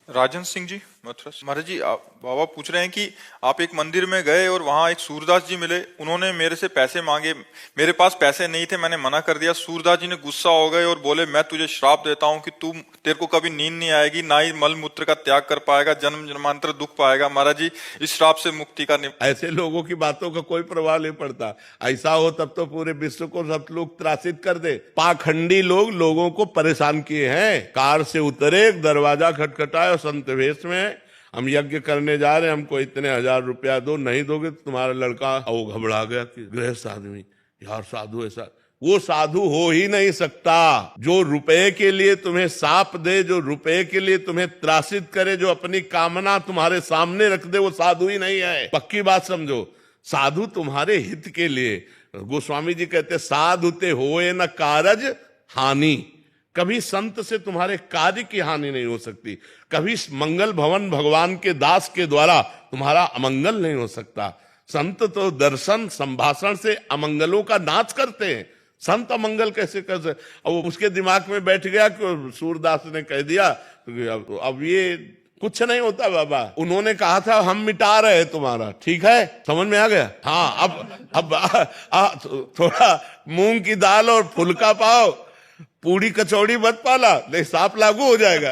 राजन सिंह जी मथुरा से। महाराज जी बाबा पूछ रहे हैं कि आप एक मंदिर में गए और वहां एक सूरदास जी मिले, उन्होंने मेरे से पैसे मांगे, मेरे पास पैसे नहीं थे, मैंने मना कर दिया। सूरदास जी ने गुस्सा हो गए और बोले मैं तुझे श्राप देता हूं कि तेरे को कभी नींद नहीं आएगी, ना ही मल मूत्र का त्याग कर पाएगा, जन्म जन्मांतर दुख पाएगा। महाराज जी इस श्राप से मुक्ति का ऐसे लोगों की बातों का कोई प्रभाव नहीं पड़ता। ऐसा हो तब तो पूरे विश्व को सब लोग त्रासित कर दे। पाखंडी लोग लोगों को परेशान किए हैं। कार से उतरे, दरवाजा खटखटाए और संत वेश में हम यज्ञ करने जा रहे हैं, हमको इतने 1000 रुपया दो, नहीं दोगे तो तुम्हारा लड़का वो घबरा गया कि गृहस्थ आदमी, यार साधु ऐसा, वो साधु हो ही नहीं सकता। जो रुपए के लिए तुम्हें साप दे, जो रुपए के लिए तुम्हें त्रासित करे, जो अपनी कामना तुम्हारे सामने रख दे, वो साधु ही नहीं है। पक्की बात समझो। साधु तुम्हारे हित के लिए, गोस्वामी जी कहते साधु ते होए न कारज हानि। कभी संत से तुम्हारे कार्य की हानि नहीं हो सकती। कभी मंगल भवन भगवान के दास के द्वारा तुम्हारा अमंगल नहीं हो सकता। संत तो दर्शन संभाषण से अमंगलों का नाश करते हैं। संत अमंगल कैसे कर सकते? अब उसके दिमाग में बैठ गया कि सूरदास ने कह दिया अब ये कुछ नहीं होता बाबा, उन्होंने कहा था हम मिटा रहे हैं तुम्हारा, ठीक है, समझ में आ गया? हाँ, अब थोड़ा मूंग की दाल और फुल्का पाओ, पूड़ी कचौड़ी मत पाला, नहीं साफ लागू हो जाएगा।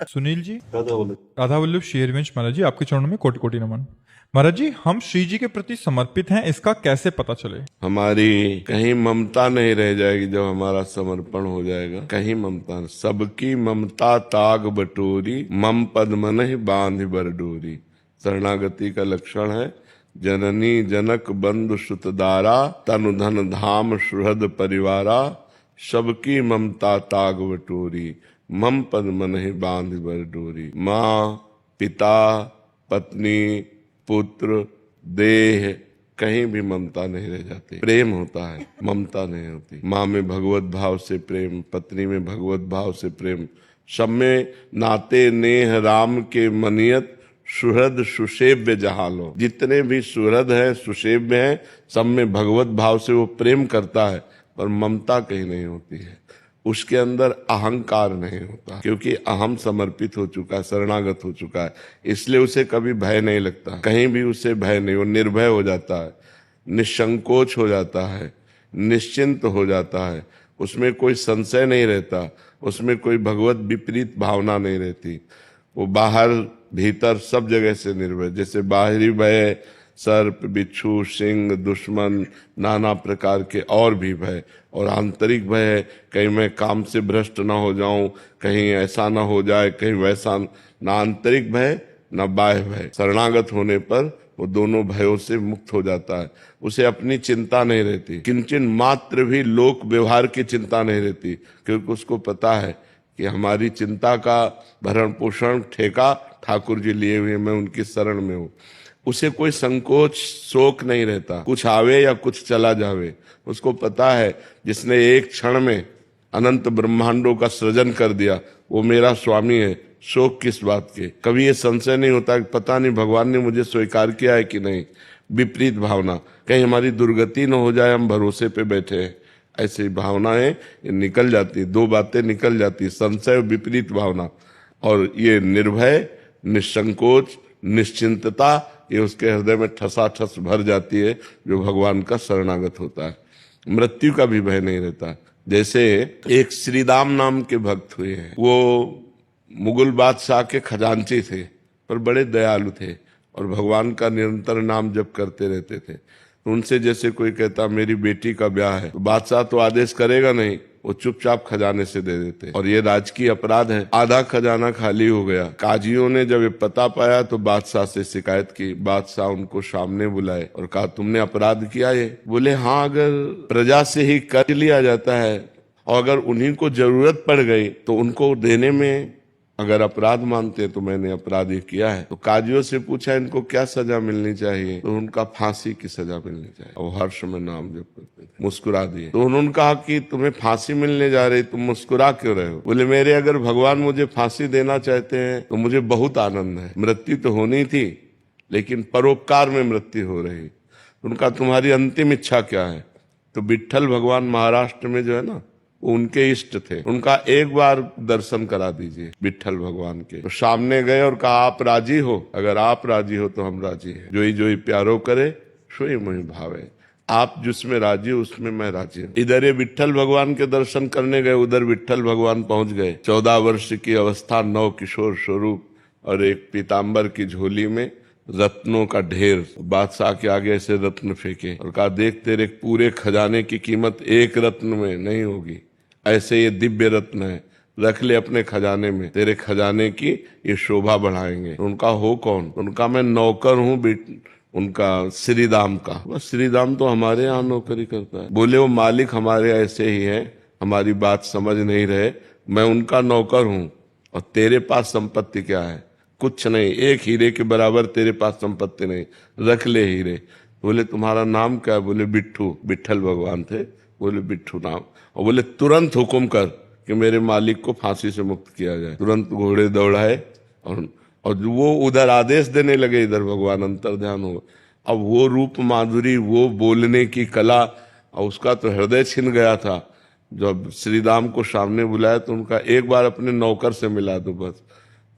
सुनील जी राधा वल्लभ शेरवंश, महाराज जी आपके चरणों में कोटि कोटि नमन। महाराज जी हम श्री जी के प्रति समर्पित हैं, इसका कैसे पता चले? हमारी कहीं ममता नहीं रह जाएगी जब हमारा समर्पण हो जाएगा। कहीं ममता, सबकी ममता ताग बटोरी, मम पद मन बांध बर डोरी। शरणागति का लक्षण है जननी जनक बंधु सुतदारा, तनु धन धाम सुहृद परिवारा। सबकी ममता ताग बटोरी, मम पद मन बांध बर डोरी। माँ, पिता, पत्नी, पुत्र, देह, कहीं भी ममता नहीं रह जाती। प्रेम होता है, ममता नहीं होती। माँ में भगवत भाव से प्रेम, पत्नी में भगवत भाव से प्रेम, सब में नाते नेह राम के मनियत, सुहृद सुसेव्य जहां लो। जितने भी सुहृद हैं, सुसेव्य हैं, सब में भगवत भाव से वो प्रेम करता है, पर ममता कहीं नहीं होती है। उसके अंदर अहंकार नहीं होता, क्योंकि अहम समर्पित हो चुका है, शरणागत हो चुका है, इसलिए उसे कभी भय नहीं लगता। कहीं भी उसे भय नहीं, वो निर्भय हो जाता है, निसंकोच हो जाता है, निश्चिंत हो जाता है। उसमें कोई संशय नहीं रहता, उसमें कोई भगवत विपरीत भावना नहीं रहती। वो बाहर भीतर सब जगह से निर्भय। जैसे बाहरी भय सर्प, बिच्छू, सिंह, दुश्मन, नाना प्रकार के और भी भय, और आंतरिक भय है कहीं मैं काम से भ्रष्ट ना हो जाऊं, कहीं ऐसा ना हो जाए, कहीं वैसा ना। आंतरिक भय न बाह्य भय। शरणागत होने पर वो दोनों भयों से मुक्त हो जाता है। उसे अपनी चिंता नहीं रहती, किंचन मात्र भी लोक व्यवहार की चिंता नहीं रहती, क्योंकि उसको पता है कि हमारी चिंता का भरण पोषण ठेका ठाकुर जी लिए हुए, मैं उनकी शरण में हूँ। उसे कोई संकोच शोक नहीं रहता, कुछ आवे या कुछ चला जावे। उसको पता है जिसने एक क्षण में अनंत ब्रह्मांडों का सृजन कर दिया वो मेरा स्वामी है, शोक किस बात के। कभी ये संशय नहीं होता कि पता नहीं भगवान ने मुझे स्वीकार किया है कि नहीं। विपरीत भावना, कहीं हमारी दुर्गति न हो जाए, हम भरोसे पे बैठे हैं, ऐसी भावनाएं निकल जाती। दो बातें निकल जाती, संशय और विपरीत भावना, और ये निर्भय, निसंकोच, निश्चिंतता, ये उसके हृदय में ठसाठस भर जाती है जो भगवान का शरणागत होता है। मृत्यु का भी भय नहीं रहता। जैसे एक श्रीदाम नाम के भक्त हुए हैं, वो मुगल बादशाह के खजांची थे, पर बड़े दयालु थे और भगवान का निरंतर नाम जप करते रहते थे। तो उनसे जैसे कोई कहता मेरी बेटी का ब्याह है, तो बादशाह तो आदेश करेगा नहीं, वो चुपचाप खजाने से दे देते। और ये राजकीय अपराध है। आधा खजाना खाली हो गया। काजियों ने जब ये पता पाया तो बादशाह से शिकायत की। बादशाह उनको सामने बुलाए और कहा तुमने अपराध किया ये? बोले हाँ, अगर प्रजा से ही कर लिया जाता है और अगर उन्हीं को जरूरत पड़ गई तो उनको देने में अगर अपराध मानते तो मैंने अपराध ये किया है। तो काजियों से पूछा इनको क्या सजा मिलनी चाहिए? तो उनका फांसी की सजा मिलनी चाहिए। और हर्ष में नाम जप करते थे, मुस्कुरा दिए। तो उन्होंने कहा कि तुम्हें फांसी मिलने जा रही, तुम मुस्कुरा क्यों रहे हो? बोले मेरे अगर भगवान मुझे फांसी देना चाहते हैं तो मुझे बहुत आनंद है। मृत्यु तो होनी थी लेकिन परोपकार में मृत्यु हो रही। उनका तुम्हारी अंतिम इच्छा क्या है? तो विट्ठल भगवान महाराष्ट्र में जो है ना, वो उनके इष्ट थे, उनका एक बार दर्शन करा दीजिए विट्ठल भगवान के। तो सामने गए और कहा आप राजी हो? अगर आप राजी हो तो हम राजी हैं। जोई जोई प्यारो करे सोई मोहि भावे। आप जिसमें राजी हो उसमें मैं राजी हूँ। इधर ये विट्ठल भगवान के दर्शन करने गए, उधर विट्ठल भगवान पहुंच गए। 14 वर्ष की अवस्था, 9 किशोर स्वरूप और एक पीताम्बर की झोली में रत्नों का ढेर। बादशाह के आगे ऐसे रत्न फेंके और कहा देख तेरे पूरे खजाने की कीमत एक रत्न में नहीं होगी, ऐसे ये दिव्य रत्न है, रख ले अपने खजाने में, तेरे खजाने की ये शोभा बढ़ाएंगे। तो उनका हो कौन? उनका मैं नौकर हूँ उनका श्रीदाम का। बस श्रीदाम तो हमारे यहाँ नौकरी करता है। बोले वो मालिक हमारे ऐसे ही है, हमारी बात समझ नहीं रहे, मैं उनका नौकर हूँ। और तेरे पास संपत्ति क्या है? कुछ नहीं, एक हीरे के बराबर तेरे पास संपत्ति नहीं, रख ले हीरे। बोले तुम्हारा नाम क्या है? बोले बिट्ठू। विट्ठल भगवान थे। बोले बिट्ठू नाम। और बोले तुरंत हुक्म कर कि मेरे मालिक को फांसी से मुक्त किया जाए। तुरंत घोड़े दौड़ाए और वो उधर आदेश देने लगे, इधर भगवान अंतर्ध्यान हो। अब वो रूप माधुरी, वो बोलने की कला, और उसका तो हृदय छिन गया था। जब श्रीराम को सामने बुलाया तो उनका एक बार अपने नौकर से मिला दो बस।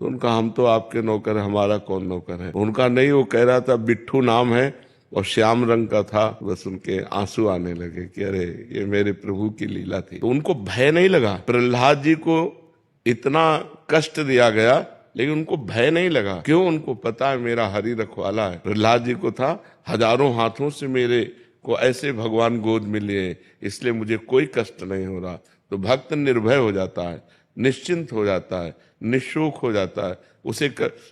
तो उनका हम तो आपके नौकर है, हमारा कौन नौकर है? उनका नहीं, वो कह रहा था बिट्ठू नाम है और श्याम रंग का था। बस उनके आंसू आने लगे कि अरे ये मेरे प्रभु की लीला थी। तो उनको भय नहीं लगा। प्रहलाद जी को इतना कष्ट दिया गया लेकिन उनको भय नहीं लगा। क्यों? उनको पता है मेरा हरि रखवाला है। प्रहलाद जी को था हजारों हाथों से मेरे को ऐसे भगवान गोद में लिए, इसलिए मुझे कोई कष्ट नहीं हो रहा। तो भक्त निर्भय हो जाता है, निश्चिंत हो जाता है, निशोक हो जाता है। उसे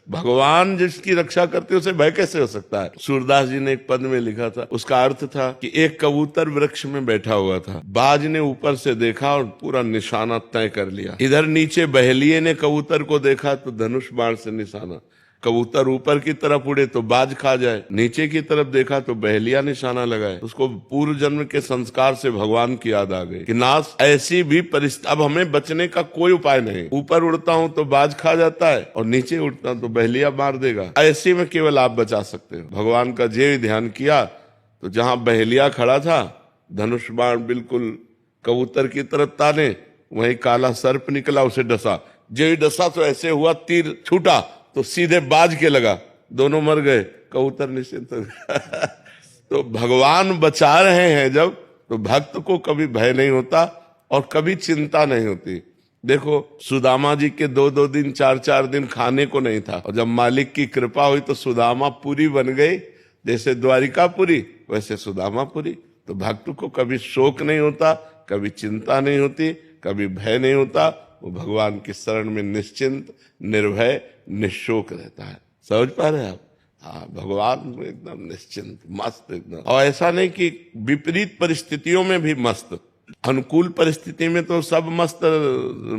भगवान जिसकी रक्षा करते उसे भय कैसे हो सकता है? सूरदास जी ने एक पद में लिखा था, उसका अर्थ था कि एक कबूतर वृक्ष में बैठा हुआ था। बाज ने ऊपर से देखा और पूरा निशाना तय कर लिया। इधर नीचे बहेलिये ने कबूतर को देखा तो धनुष बाण से निशाना। कबूतर ऊपर की तरफ उड़े तो बाज खा जाए, नीचे की तरफ देखा तो बहेलिया निशाना लगाए। उसको पूर्व जन्म के संस्कार से भगवान की याद आ गई कि नाथ ऐसी भी परिस्थिति, अब हमें बचने का कोई उपाय नहीं। ऊपर उड़ता हूं तो बाज खा जाता है और नीचे उड़ता हूं तो बहेलिया मार देगा। ऐसे में केवल आप बचा सकते हो। भगवान का जे ध्यान किया तो जहां बहेलिया खड़ा था, धनुष बाण बिल्कुल कबूतर की तरफ ताने, वहीं काला सर्प निकला, उसे डसा। जे डसा तो ऐसे हुआ, तीर छूटा तो सीधे बाज के लगा, दोनों मर गए, कबूतर निश्चिंत हो गया। तो भगवान बचा रहे हैं जब, तो भक्त को कभी भय नहीं होता और कभी चिंता नहीं होती। देखो सुदामा जी के 2-2 दिन 4-4 दिन खाने को नहीं था, और जब मालिक की कृपा हुई तो सुदामा पुरी बन गई। जैसे द्वारिकापुरी वैसे सुदामापुरी। तो भक्त को कभी शोक नहीं होता, कभी चिंता नहीं होती, कभी भय नहीं होता। वो भगवान की शरण में निश्चिंत, निर्भय, निशोक रहता है। समझ पा रहे हैं आप? हाँ, भगवान एकदम निश्चिंत, मस्त एकदम। और ऐसा नहीं कि विपरीत परिस्थितियों में भी मस्त। अनुकूल परिस्थिति में तो सब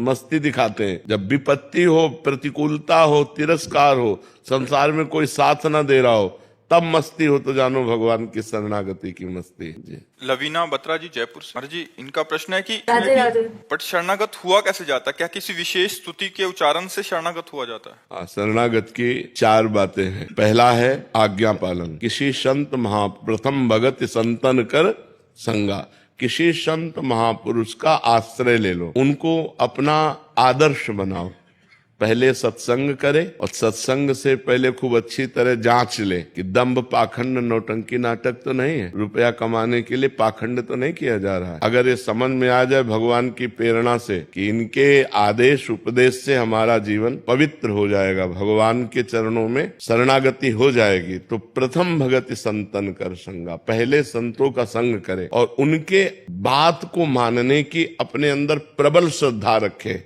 मस्ती दिखाते हैं। जब विपत्ति हो, प्रतिकूलता हो, तिरस्कार हो, संसार में कोई साथ ना दे रहा हो, तब मस्ती हो तो जानो भगवान की शरणागति की मस्ती। जी लवीना बत्रा जी जयपुर से। महाराज जी, इनका प्रश्न है कि राधे राधे। बट शरणागत हुआ कैसे जाता? क्या किसी विशेष स्तुति के उच्चारण से शरणागत हुआ जाता है? हाँ, शरणागत की 4 बातें हैं। पहला है आज्ञा पालन। किसी संत महाप्रथम भगत संतन कर संगा। किसी संत महापुरुष का आश्रय ले लो, उनको अपना आदर्श बनाओ। पहले सत्संग करे और सत्संग से पहले खूब अच्छी तरह जांच ले कि दंभ पाखंड नौटंकी नाटक तो नहीं है, रुपया कमाने के लिए पाखंड तो नहीं किया जा रहा है। अगर ये समझ में आ जाए भगवान की प्रेरणा से कि इनके आदेश उपदेश से हमारा जीवन पवित्र हो जाएगा, भगवान के चरणों में शरणागति हो जाएगी, तो प्रथम भगति संतन कर संगा, पहले संतों का संग करे और उनके बात को मानने की अपने अंदर प्रबल श्रद्धा रखे।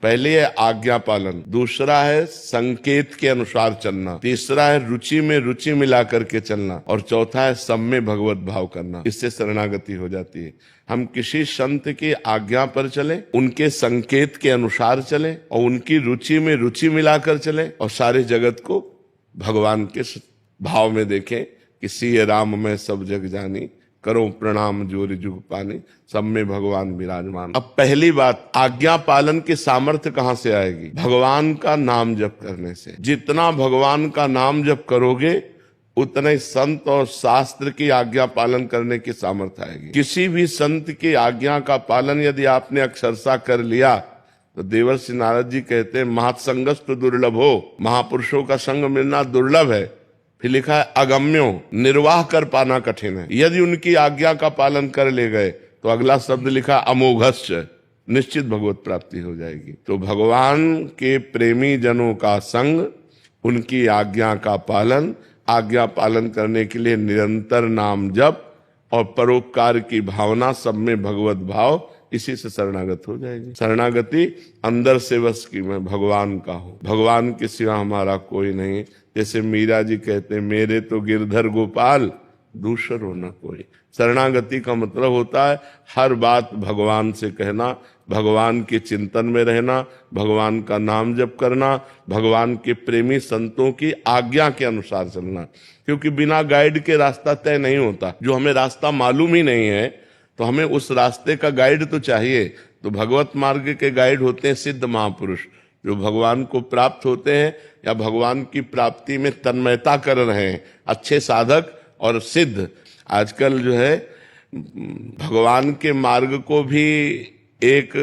पहले है आज्ञा पालन, दूसरा है संकेत के अनुसार चलना, तीसरा है रुचि में रुचि मिला करके चलना और चौथा है सब में भगवत भाव करना। इससे शरणागति हो जाती है। हम किसी संत की आज्ञा पर चले, उनके संकेत के अनुसार चले और उनकी रुचि में रुचि मिलाकर चले और सारे जगत को भगवान के भाव में देखें कि सिय राम में सब जग जानी, करो प्रणाम जोरि जुग पानी, सब में भगवान विराजमान। अब पहली बात, आज्ञा पालन की सामर्थ्य कहां से आएगी? भगवान का नाम जप करने से। जितना भगवान का नाम जप करोगे उतना ही संत और शास्त्र की आज्ञा पालन करने की सामर्थ्य आएगी। किसी भी संत की आज्ञा का पालन यदि आपने अक्षरशः कर लिया तो देवर्षि नारद जी कहते हैं महत्संगस्तु दुर्लभ हो, महापुरुषों का संग मिलना दुर्लभ है। फिर लिखा है अगम्यो, निर्वाह कर पाना कठिन है। यदि उनकी आज्ञा का पालन कर ले गए तो अगला शब्द लिखा अमोघश्च, निश्चित भगवत प्राप्ति हो जाएगी। तो भगवान के प्रेमी जनों का संग, उनकी आज्ञा का पालन, आज्ञा पालन करने के लिए निरंतर नाम जप और परोपकार की भावना, सब में भगवत भाव, इसी से शरणागत हो जाएगी। शरणागति अंदर से बस की मैं भगवान का हूँ, भगवान के सिवा हमारा कोई नहीं। जैसे मीरा जी कहते हैं मेरे तो गिरधर गोपाल दूसर हो न कोई। शरणागति का मतलब होता है हर बात भगवान से कहना, भगवान के चिंतन में रहना, भगवान का नाम जप करना, भगवान के प्रेमी संतों की आज्ञा के अनुसार चलना। क्योंकि बिना गाइड के रास्ता तय नहीं होता। जो हमें रास्ता मालूम ही नहीं है तो हमें उस रास्ते का गाइड तो चाहिए। तो भगवत मार्ग के गाइड होते हैं सिद्ध महापुरुष, जो भगवान को प्राप्त होते हैं या भगवान की प्राप्ति में तन्मयता कर रहे हैं, अच्छे साधक और सिद्ध। आजकल जो है भगवान के मार्ग को भी एक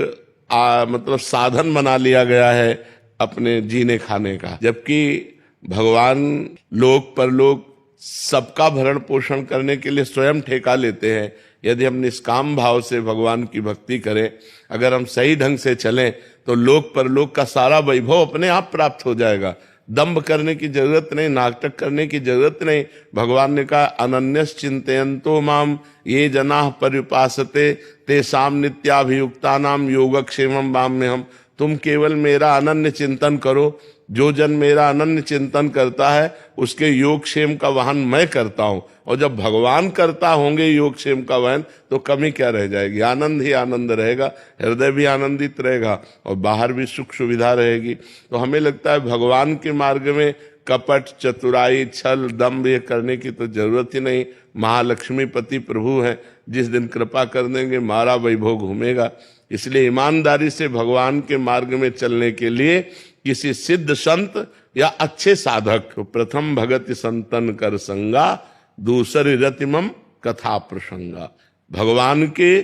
मतलब साधन बना लिया गया है अपने जीने खाने का, जबकि भगवान लोक परलोक सबका भरण पोषण करने के लिए स्वयं ठेका लेते हैं। यदि हम निष्काम भाव से भगवान की भक्ति करें, अगर हम सही ढंग से चलें तो लोक परलोक का सारा वैभव अपने आप प्राप्त हो जाएगा। दंभ करने की जरूरत नहीं, नाटक करने की जरूरत नहीं। भगवान ने कहा अनन्यस चिंतयन्तो माम ये जनाः पर्युपासते तेषां नित्याभियुक्तानां योगक्षेमं वाम्यहम्। तुम केवल मेरा अनन्य चिंतन करो, जो जन मेरा अनन्य चिंतन करता है उसके योगक्षेम का वहन मैं करता हूं। और जब भगवान करता होंगे योगक्षेम का वहन तो कमी क्या रह जाएगी? आनंद ही आनंद रहेगा, हृदय भी आनंदित रहेगा और बाहर भी सुख सुविधा रहेगी। तो हमें लगता है भगवान के मार्ग में कपट, चतुराई, छल, दम्भ ये करने की तो जरूरत ही नहीं। महालक्ष्मी पति प्रभु हैं, जिस दिन कृपा कर देंगे मारा वैभव घूमेगा। इसलिए ईमानदारी से भगवान के मार्ग में चलने के लिए किसी सिद्ध संत या अच्छे साधक को प्रथम भगति संतन कर संगा, दूसरी रतिमम कथा प्रसंगा। भगवान के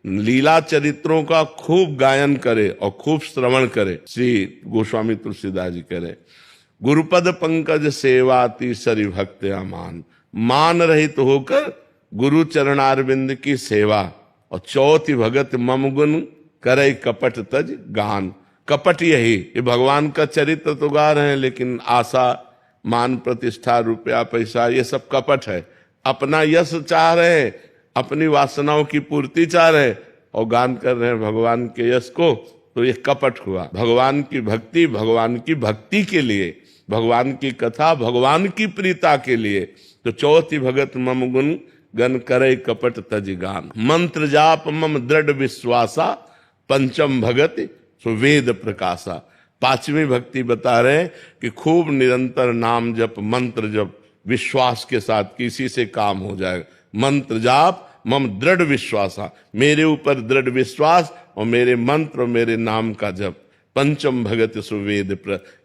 लीला चरित्रों का खूब गायन करे और खूब श्रवण करे। श्री गोस्वामी तुलसीदास जी कह रहे गुरुपद पंकज सेवा तीसरी भक्त अमान, मान रहित होकर गुरु चरणारविंद की सेवा और चौथी भगत मम गुण करे कपट तज गान। कपट यही, ये भगवान का चरित्र तो गा रहे हैं लेकिन आशा, मान प्रतिष्ठा, रुपया पैसा ये सब कपट है। अपना यश चाह रहे हैं, अपनी वासनाओं की पूर्ति चाह रहे हैं और गान कर रहे हैं भगवान के यश को, तो ये कपट हुआ। भगवान की भक्ति भगवान की भक्ति के लिए, भगवान की कथा भगवान की प्रीता के लिए। तो चौथी भगत मम गुण गन करे कपट तज गान, मंत्र जाप मम दृढ़ विश्वासा, पंचम भगत वेद प्रकाशा। पांचवी भक्ति बता रहे हैं कि खूब निरंतर नाम जप, मंत्र जप, विश्वास के साथ किसी से काम हो जाएगा। मंत्र जाप मम दृढ़ विश्वासा, मेरे ऊपर दृढ़ विश्वास और मेरे मंत्र और मेरे नाम का जप। पंचम भगत सुवेद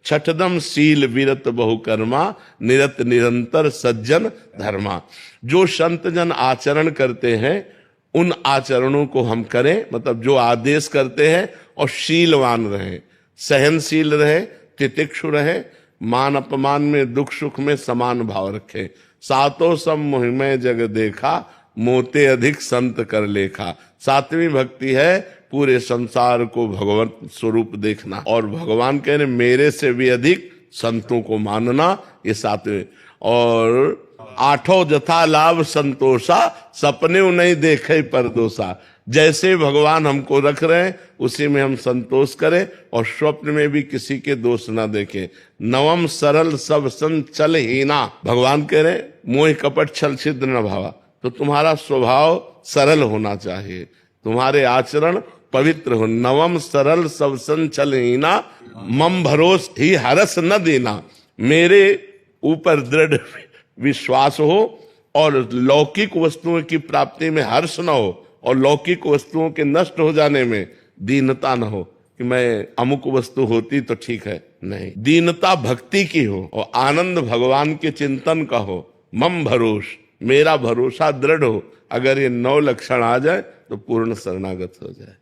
छठदम शील विरत बहुकर्मा, निरत निरंतर सज्जन धर्मा। जो संत जन आचरण करते हैं उन आचरणों को हम करें, मतलब जो आदेश करते हैं और शीलवान रहे, सहनशील रहे, तितिक्षु रहे, मान अपमान में, दुख सुख में समान भाव रखे। सातों सम मोहिमय जग देखा, मोते अधिक संत कर लेखा। सातवीं भक्ति है पूरे संसार को भगवत स्वरूप देखना, और भगवान कह रहे मेरे से भी अधिक संतों को मानना, ये सातवें। और आठों जथा लाभ संतोषा, सपने नहीं देखे परदोषा। जैसे भगवान हमको रख रहे हैं उसी में हम संतोष करें, और स्वप्न में भी किसी के दोष ना देखें। नवम सरल सब संचल हीना, भगवान कह रहे मोह कपट छल छिद्र न भावा। तो तुम्हारा स्वभाव सरल होना चाहिए, तुम्हारे आचरण पवित्र हो। नवम सरल सब संचल हीना, मम भरोस ही हरस न देना। मेरे ऊपर दृढ़ विश्वास हो, और लौकिक वस्तुओं की प्राप्ति में हर्ष न हो, और लौकिक वस्तुओं के नष्ट हो जाने में दीनता न हो कि मैं अमुक वस्तु होती तो ठीक है। नहीं, दीनता भक्ति की हो, और आनंद भगवान के चिंतन का हो। मम भरोस, मेरा भरोसा दृढ़ हो। अगर ये 9 लक्षण आ जाए तो पूर्ण शरणागत हो जाए।